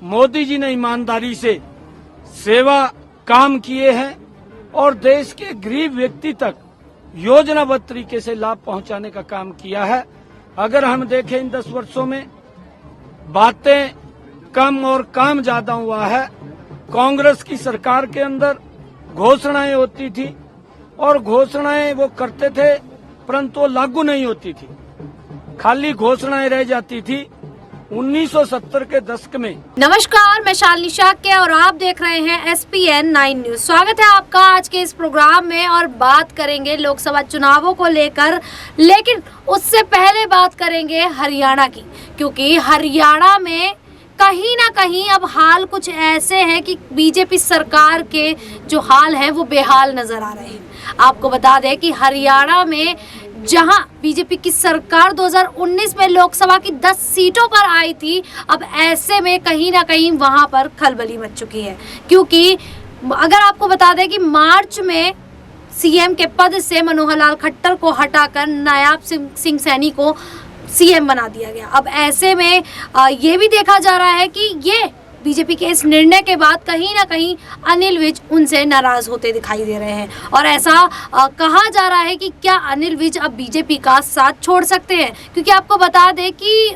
मोदी जी ने ईमानदारी से सेवा काम किए हैं और देश के गरीब व्यक्ति तक योजनाबद्ध तरीके से लाभ पहुंचाने का काम किया है। अगर हम देखें इन 10 वर्षों में बातें कम और काम ज्यादा हुआ है। कांग्रेस की सरकार के अंदर घोषणाएं होती थी और घोषणाएं वो करते थे परंतु वो लागू नहीं होती थी, खाली घोषणाएं रह जाती थी। 1970 के दशक में। नमस्कार, मैं शालिनी शाक्य और आप देख रहे हैं SPN 9 न्यूज। स्वागत है आपका आज के इस प्रोग्राम में और बात करेंगे लोकसभा चुनावों को लेकर, लेकिन उससे पहले बात करेंगे हरियाणा की, क्योंकि हरियाणा में कहीं ना कहीं अब हाल कुछ ऐसे हैं कि बीजेपी सरकार के जो हाल है वो बेहाल नजर आ रहे हैं। आपको बता दें कि हरियाणा में जहां बीजेपी की सरकार 2019 में लोकसभा की 10 सीटों पर आई थी, अब ऐसे में कहीं ना कहीं वहां पर खलबली मच चुकी है। क्योंकि अगर आपको बता दें कि मार्च में सीएम के पद से मनोहर लाल खट्टर को हटाकर नायब सिंह सैनी को सीएम बना दिया गया। अब ऐसे में ये भी देखा जा रहा है कि ये बीजेपी के इस निर्णय के बाद कहीं ना कहीं अनिल विज उनसे नाराज होते दिखाई दे रहे हैं और ऐसा कहा जा रहा है कि क्या अनिल विज अब बीजेपी का साथ छोड़ सकते हैं। क्योंकि आपको बता दें कि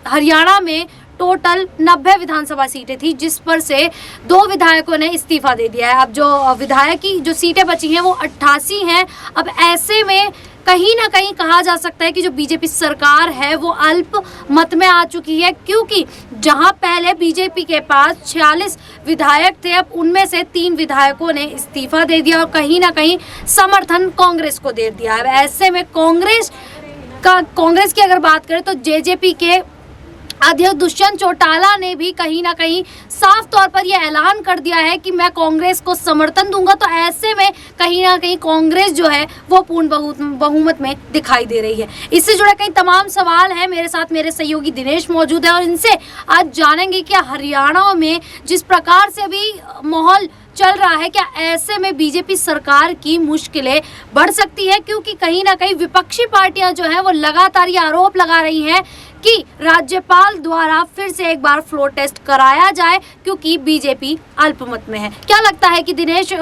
हरियाणा में टोटल 90 विधानसभा सीटें थी, जिस पर से 2 विधायकों ने इस्तीफा दे दिया है। अब जो विधायक की जो सीटें बची हैं वो 88 हैं। अब ऐसे में कहीं ना कहीं कहा जा सकता है कि जो बीजेपी सरकार है वो अल्प मत में आ चुकी है, क्योंकि जहां पहले बीजेपी के पास 46 विधायक थे, अब उनमें से 3 विधायकों ने इस्तीफा दे दिया और कहीं ना कहीं समर्थन कांग्रेस को दे दिया है। ऐसे में कांग्रेस की अगर बात करें तो जेजेपी के अध्यक्ष दुष्यंत चौटाला ने भी कहीं ना कहीं साफ तौर पर यह ऐलान कर दिया है कि मैं कांग्रेस को समर्थन दूंगा। तो ऐसे में कहीं ना कहीं कांग्रेस जो है वो पूर्ण बहुमत में दिखाई दे रही है। इससे जुड़े कई तमाम सवाल हैं। मेरे साथ मेरे सहयोगी दिनेश मौजूद है और इनसे आज जानेंगे कि हरियाणा में जिस प्रकार से अभी माहौल चल रहा है, क्या ऐसे में बीजेपी सरकार की मुश्किलें बढ़ सकती है। क्योंकि कहीं ना कहीं विपक्षी पार्टियां जो हैं वो लगातार ये आरोप लगा रही हैं कि राज्यपाल द्वारा फिर से एक बार फ्लोर टेस्ट कराया जाए, क्योंकि बीजेपी अल्पमत में है। क्या लगता है कि दिनेश,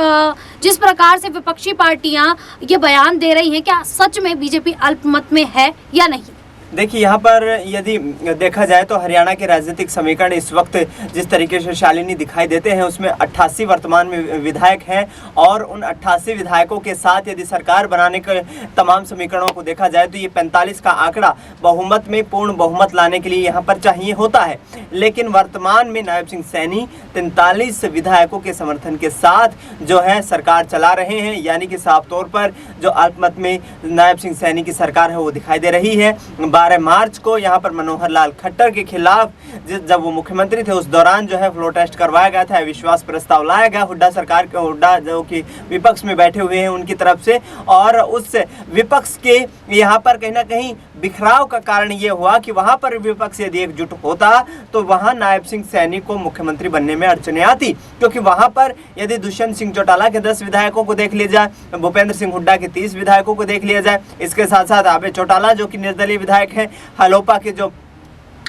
जिस प्रकार से विपक्षी पार्टियां ये बयान दे रही हैं, क्या सच में बीजेपी अल्पमत में है या नहीं? देखिए, यहाँ पर यदि देखा जाए तो हरियाणा के राजनीतिक समीकरण इस वक्त जिस तरीके से शालिनी दिखाई देते हैं, उसमें 88 वर्तमान में विधायक हैं और उन 88 विधायकों के साथ यदि सरकार बनाने के तमाम समीकरणों को देखा जाए तो ये 45 का आंकड़ा बहुमत में पूर्ण बहुमत लाने के लिए यहाँ पर चाहिए होता है। लेकिन वर्तमान में नायब सिंह सैनी 43 विधायकों के समर्थन के साथ जो है सरकार चला रहे हैं, यानी कि साफ तौर पर जो अल्पमत में नायब सिंह सैनी की सरकार है वो दिखाई दे रही है। 12 मार्च को यहाँ पर मनोहर लाल खट्टर के खिलाफ जब वो मुख्यमंत्री थे उस दौरान जो है फ्लोर टेस्ट करवाया गया था, विश्वास प्रस्ताव लाया गया हुड्डा सरकार के, हुड्डा जो कि विपक्ष में बैठे हुए हैं उनकी तरफ से, और उस विपक्ष के यहाँ पर कहीं ना कहीं बिखराव का कारण ये हुआ कि वहाँ पर विपक्ष यदि एकजुट होता तो वहाँ नायब सिंह सैनी को मुख्यमंत्री बनने में अड़चने आती। क्योंकि वहाँ पर यदि दुष्यंत सिंह चौटाला के 10 विधायकों को देख लिया जाए, भूपेंद्र सिंह हुड्डा के 30 विधायकों को देख लिया जाए, इसके साथ साथ आबे चौटाला जो कि निर्दलीय विधायक हैं, हलोपा के जो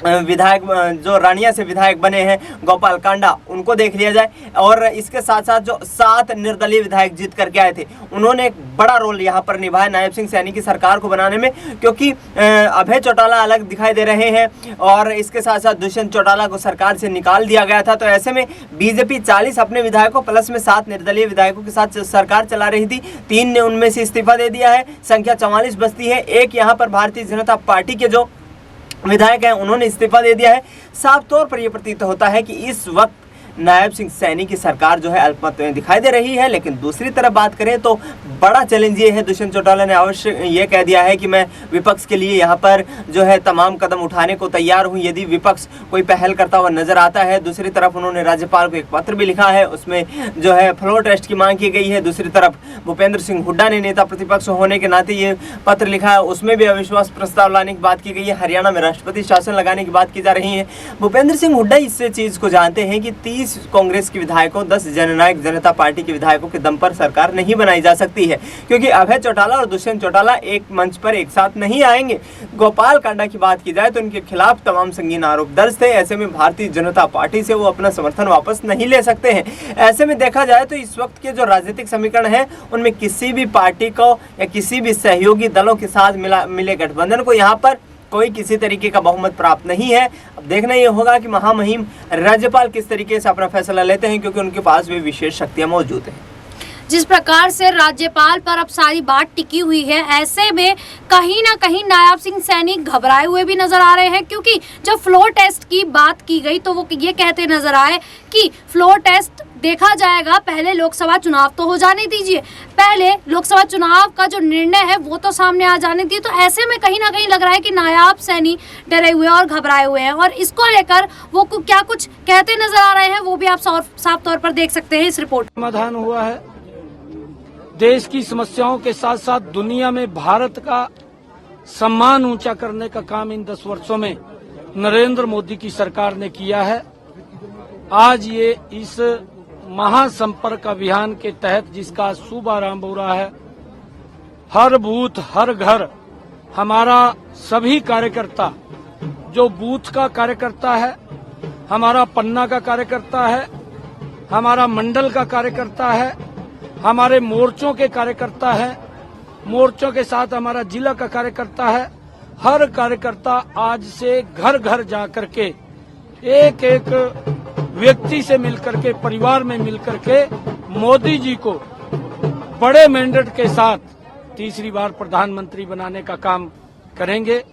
विधायक जो रानिया से विधायक बने हैं गोपाल कांडा, उनको देख लिया जाए, और इसके साथ साथ जो 7 निर्दलीय विधायक जीत करके आए थे उन्होंने एक बड़ा रोल यहाँ पर निभाया नायब सिंह सैनी की सरकार को बनाने में। क्योंकि अभय चौटाला अलग दिखाई दे रहे हैं और इसके साथ साथ दुष्यंत चौटाला को सरकार से निकाल दिया गया था। तो ऐसे में बीजेपी 40 अपने विधायकों प्लस में 7 निर्दलीय विधायकों के साथ सरकार चला रही थी। 3 ने उनमें से इस्तीफा दे दिया है, संख्या 44 बचती है। एक यहाँ पर भारतीय जनता पार्टी के जो विधायक हैं उन्होंने इस्तीफा दे दिया है। साफ तौर पर यह प्रतीत होता है कि इस वक्त नायब सिंह सैनी की सरकार जो है अल्पमत में दिखाई दे रही है। लेकिन दूसरी तरफ बात करें तो बड़ा चैलेंज ये है, दुष्यंत चौटाला ने अवश्य ये कह दिया है कि मैं विपक्ष के लिए यहाँ पर जो है तमाम कदम उठाने को तैयार हूँ यदि विपक्ष कोई पहल करता हुआ नजर आता है। दूसरी तरफ उन्होंने राज्यपाल को एक पत्र भी लिखा है, उसमें जो है फ्लोर टेस्ट की मांग की गई है। दूसरी तरफ भूपेंद्र सिंह हुड्डा ने नेता प्रतिपक्ष होने के नाते ये पत्र लिखा है, उसमें भी अविश्वास प्रस्ताव लाने की बात की गई है। हरियाणा में राष्ट्रपति शासन लगाने की बात की जा रही है। भूपेंद्र सिंह हुड्डा इस चीज़ को जानते हैं कि 30 कांग्रेस के विधायकों, 10 जननायक जनता पार्टी के विधायकों के दम पर सरकार नहीं बनाई जा सकती है, क्योंकि अभय चौटाला और दुष्यंत चौटाला एक मंच पर एक साथ नहीं आएंगे। गोपाल कांडा की बात की जाए तो उनके खिलाफ तमाम संगीन आरोप दर्ज थे। ऐसे में भारतीय जनता पार्टी से वो अपना समर्थन वापस नहीं ले सकते हैं। ऐसे में देखा जाए तो इस वक्त के जो राजनीतिक समीकरण है उनमें किसी भी पार्टी को या किसी भी सहयोगी दलों के साथ मिले गठबंधन को यहाँ पर कोई किसी तरीके का बहुमत प्राप्त नहीं है। अब देखना ये होगा कि महामहिम राज्यपाल किस तरीके से अपना फैसला लेते हैं, क्योंकि उनके पास भी विशेष शक्तियां मौजूद हैं। जिस प्रकार से राज्यपाल पर अब सारी बात टिकी हुई है, ऐसे में कहीं ना कहीं नायब सिंह सैनी घबराए हुए भी नजर आ रहे हैं, क्योंकि जब फ्लोर टेस्ट की बात की गई तो वो ये कहते नजर आए कि फ्लोर टेस्ट देखा जाएगा, पहले लोकसभा चुनाव तो हो जाने दीजिए, पहले लोकसभा चुनाव का जो निर्णय है वो तो सामने आ जाने दीजिए। तो ऐसे में कहीं ना कहीं लग रहा है कि नायब सैनी डरे हुए और घबराए हुए हैं, और इसको लेकर वो क्या कुछ कहते नजर आ रहे हैं वो भी आप साफ तौर पर देख सकते हैं इस रिपोर्ट। समाधान हुआ है। देश की समस्याओं के साथ साथ दुनिया में भारत का सम्मान ऊंचा करने का काम इन 10 वर्षों में नरेंद्र मोदी की सरकार ने किया है। आज ये इस महासंपर्क अभियान के तहत जिसका शुभारंभ हो रहा है, हर बूथ हर घर हमारा सभी कार्यकर्ता, जो बूथ का कार्यकर्ता है, हमारा पन्ना का कार्यकर्ता है, हमारा मंडल का कार्यकर्ता है, हमारे मोर्चों के कार्यकर्ता है, मोर्चों के साथ हमारा जिला का कार्यकर्ता है, हर कार्यकर्ता आज से घर घर जाकर के एक एक व्यक्ति से मिलकर के, परिवार में मिलकर के मोदी जी को बड़े मैंडेट के साथ तीसरी बार प्रधानमंत्री बनाने का काम करेंगे।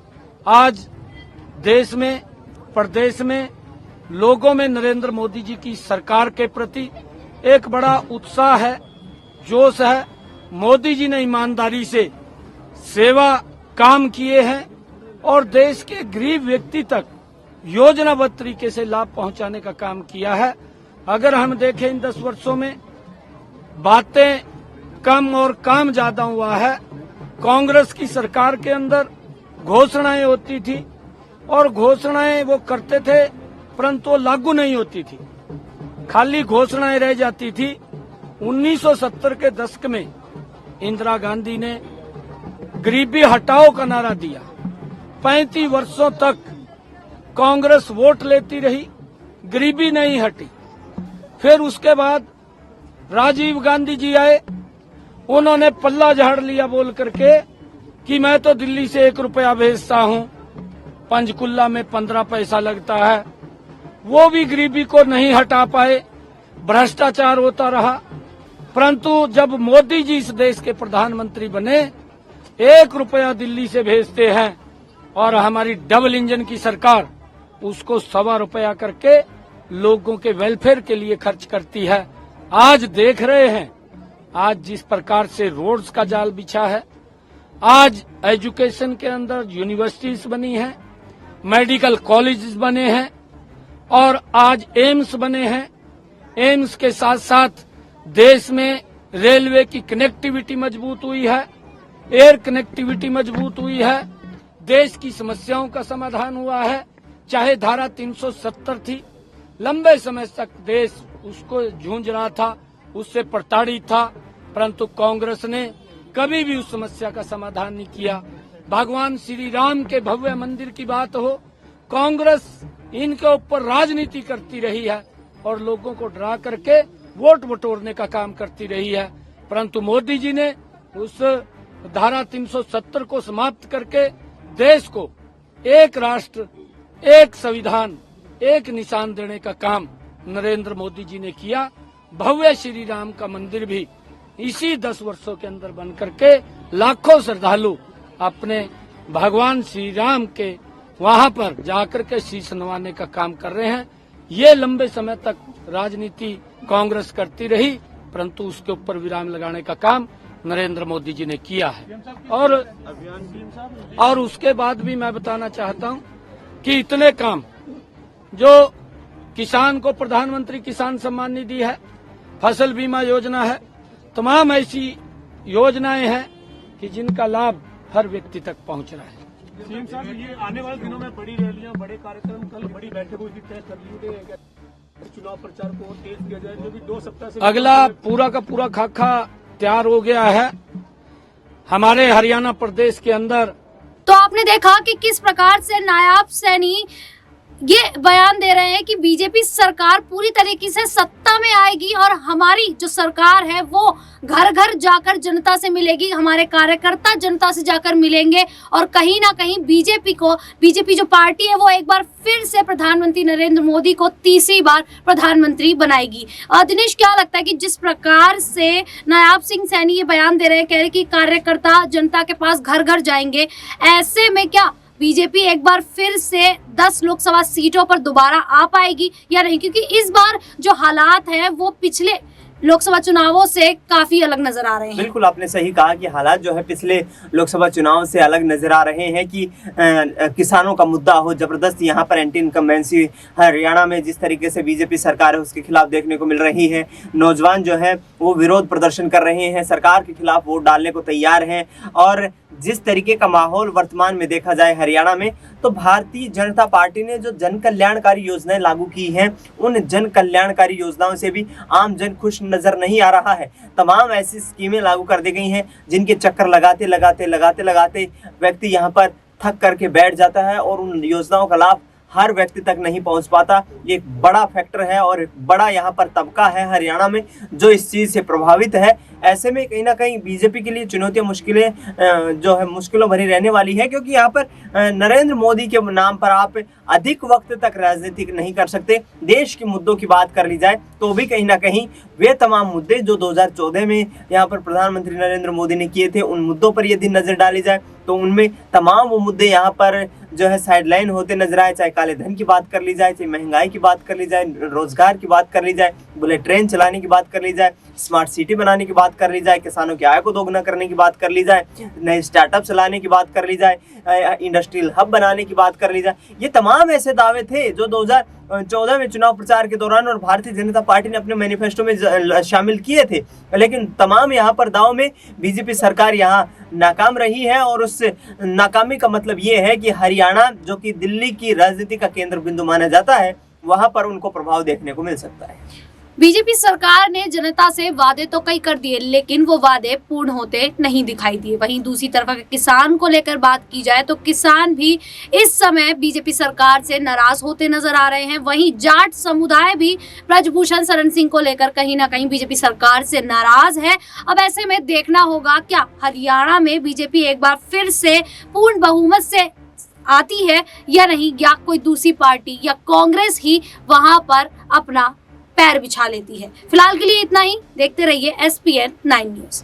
आज देश में, प्रदेश में लोगों में नरेंद्र मोदी जी की सरकार के प्रति एक बड़ा उत्साह है, जोश है। मोदी जी ने ईमानदारी से सेवा काम किए हैं और देश के गरीब व्यक्ति तक योजनाबद्ध तरीके से लाभ पहुंचाने का काम किया है। अगर हम देखें इन 10 वर्षों में बातें कम और काम ज्यादा हुआ है। कांग्रेस की सरकार के अंदर घोषणाएं होती थी और घोषणाएं वो करते थे, परंतु वो लागू नहीं होती थी, खाली घोषणाएं रह जाती थी। 1970 के दशक में इंदिरा गांधी ने गरीबी हटाओ का नारा दिया। 35 वर्षों तक कांग्रेस वोट लेती रही, गरीबी नहीं हटी। फिर उसके बाद राजीव गांधी जी आए, उन्होंने पल्ला झाड़ लिया बोल करके कि मैं तो दिल्ली से 1 रुपया भेजता हूं, पंचकुला में 15 पैसा लगता है। वो भी गरीबी को नहीं हटा पाए, भ्रष्टाचार होता रहा। परंतु जब मोदी जी इस देश के प्रधानमंत्री बने, 1 रुपया दिल्ली से भेजते हैं और हमारी डबल इंजन की सरकार उसको 1.25 रुपया करके लोगों के वेलफेयर के लिए खर्च करती है। आज देख रहे हैं, आज जिस प्रकार से रोड्स का जाल बिछा है, आज एजुकेशन के अंदर यूनिवर्सिटीज बनी हैं, मेडिकल कॉलेजेस बने हैं और आज एम्स बने हैं। एम्स के साथ साथ देश में रेलवे की कनेक्टिविटी मजबूत हुई है, एयर कनेक्टिविटी मजबूत हुई है, देश की समस्याओं का समाधान हुआ है। चाहे धारा 370 थी, लंबे समय तक देश उसको जूझ रहा था, उससे प्रताड़ित था, परंतु कांग्रेस ने कभी भी उस समस्या का समाधान नहीं किया। भगवान श्री राम के भव्य मंदिर की बात हो, कांग्रेस इनके ऊपर राजनीति करती रही है और लोगों को डरा करके वोट बटोरने का काम करती रही है। परंतु मोदी जी ने उस धारा 370 को समाप्त करके देश को एक राष्ट्र, एक संविधान, एक निशान देने का काम नरेंद्र मोदी जी ने किया। भव्य श्री राम का मंदिर भी इसी 10 वर्षों के अंदर बन करके लाखों श्रद्धालु अपने भगवान श्री राम के वहां पर जाकर के शीश नवाने का काम कर रहे हैं। ये लंबे समय तक राजनीति कांग्रेस करती रही, परंतु उसके ऊपर विराम लगाने का काम नरेंद्र मोदी जी ने किया है। और उसके बाद भी मैं बताना चाहता हूं कि इतने काम जो किसान को प्रधानमंत्री किसान सम्मान निधि है, फसल बीमा योजना है, तमाम ऐसी योजनाएं हैं कि जिनका लाभ हर व्यक्ति तक पहुंच रहा है। सीएम साहब, ये आने वाले दिनों में बड़ी रैलियां, बड़े कार्यक्रम, कल बड़ी बैठक हुई थी, तय कर ली गई है। चुनाव प्रचार को और तेज किया जाए, जो भी 2 सप्ताह से अगला पूरा का पूरा खाका तैयार हो गया है हमारे हरियाणा प्रदेश के अंदर। तो आपने देखा कि किस प्रकार से नायब सैनी ये बयान दे रहे हैं कि बीजेपी सरकार पूरी तरीके से सत्ता में आएगी और हमारी जो सरकार है वो घर घर जाकर जनता से मिलेगी, हमारे कार्यकर्ता जनता से जाकर मिलेंगे और कहीं ना कहीं बीजेपी जो पार्टी है वो एक बार फिर से प्रधानमंत्री नरेंद्र मोदी को तीसरी बार प्रधानमंत्री बनाएगी। दिनेश, क्या लगता है कि जिस प्रकार से नायब सिंह सैनी ये बयान दे रहे हैं, कह रहे कि कार्यकर्ता जनता के पास घर घर जाएंगे, ऐसे में क्या बीजेपी एक बार फिर से 10 लोकसभा सीटों पर दोबारा आ पाएगी या नहीं? क्योंकि इस बार जो हालात हैं वो पिछले लोकसभा चुनावों से काफी अलग नजर आ रहे हैं। बिल्कुल, आपने सही कहा कि हालात जो है पिछले लोकसभा चुनाव से अलग नजर आ रहे हैं कि किसानों का मुद्दा हो जबरदस्त यहाँ पर एंटी इनकम्बेंसी हरियाणा में जिस तरीके से बीजेपी सरकार है उसके खिलाफ देखने को मिल रही है। नौजवान जो है वो विरोध प्रदर्शन कर रहे हैं, सरकार के खिलाफ वोट डालने को तैयार हैं। और जिस तरीके का माहौल वर्तमान में देखा जाए हरियाणा में, तो भारतीय जनता पार्टी ने जो जन कल्याणकारी योजनाएं लागू की हैं उन जन कल्याणकारी योजनाओं से भी आम जन खुश नजर नहीं आ रहा है। तमाम ऐसी स्कीमें लागू कर दी गई हैं जिनके चक्कर लगाते व्यक्ति यहाँ पर थक करके बैठ जाता है और उन योजनाओं का लाभ हर व्यक्ति तक नहीं पहुंच पाता। ये एक बड़ा फैक्टर है और एक बड़ा यहाँ पर तबका है हरियाणा में जो इस चीज़ से प्रभावित है। ऐसे में कहीं ना कहीं बीजेपी के लिए चुनौतियां मुश्किलों भरी रहने वाली है, क्योंकि यहाँ पर नरेंद्र मोदी के नाम पर आप अधिक वक्त तक राजनीति नहीं कर सकते। देश के मुद्दों की बात कर ली जाए तो भी कहीं ना कहीं वे तमाम मुद्दे जो 2014 में यहाँ पर प्रधानमंत्री नरेंद्र मोदी ने किए थे उन मुद्दों पर यदि नजर डाली जाए तो उनमें तमाम वो मुद्दे यहाँ पर जो है साइडलाइन होते नजर आए। चाहे काले धन की बात कर ली जाए, चाहे महंगाई की बात कर ली जाए, रोजगार की बात कर ली जाए, बुलेट ट्रेन चलाने की बात कर ली जाए, स्मार्ट सिटी बनाने की बात कर ली जाए, किसानों की आय को दोगुना करने की बात कर ली जाए, नए स्टार्टअप चलाने की बात कर ली जाए, इंडस्ट्रियल हब बनाने की बात कर ली जाए। ये तमाम ऐसे दावे थे जो 2014 में चुनाव प्रचार के दौरान और भारतीय जनता पार्टी ने अपने मैनिफेस्टो में शामिल किए थे, लेकिन तमाम यहाँ पर दावों में बीजेपी सरकार यहाँ नाकाम रही है। और उस नाकामी का मतलब ये है कि हरियाणा जो कि दिल्ली की राजनीति का केंद्र बिंदु माना जाता है वहां पर उनको प्रभाव देखने को मिल सकता है। बीजेपी सरकार ने जनता से वादे तो कई कर दिए लेकिन वो वादे पूर्ण होते नहीं दिखाई दिए। वहीं दूसरी तरफ अगर किसान को लेकर बात की जाए तो किसान भी इस समय बीजेपी सरकार से नाराज होते नजर आ रहे हैं। वहीं जाट समुदाय भी ब्रजभूषण शरण सिंह को लेकर कहीं ना कहीं बीजेपी सरकार से नाराज है। अब ऐसे में देखना होगा क्या हरियाणा में बीजेपी एक बार फिर से पूर्ण बहुमत से आती है या नहीं, या कोई दूसरी पार्टी या कांग्रेस ही वहां पर अपना पैर बिछा लेती है। फिलहाल के लिए इतना ही। देखते रहिए SPN 9 न्यूज।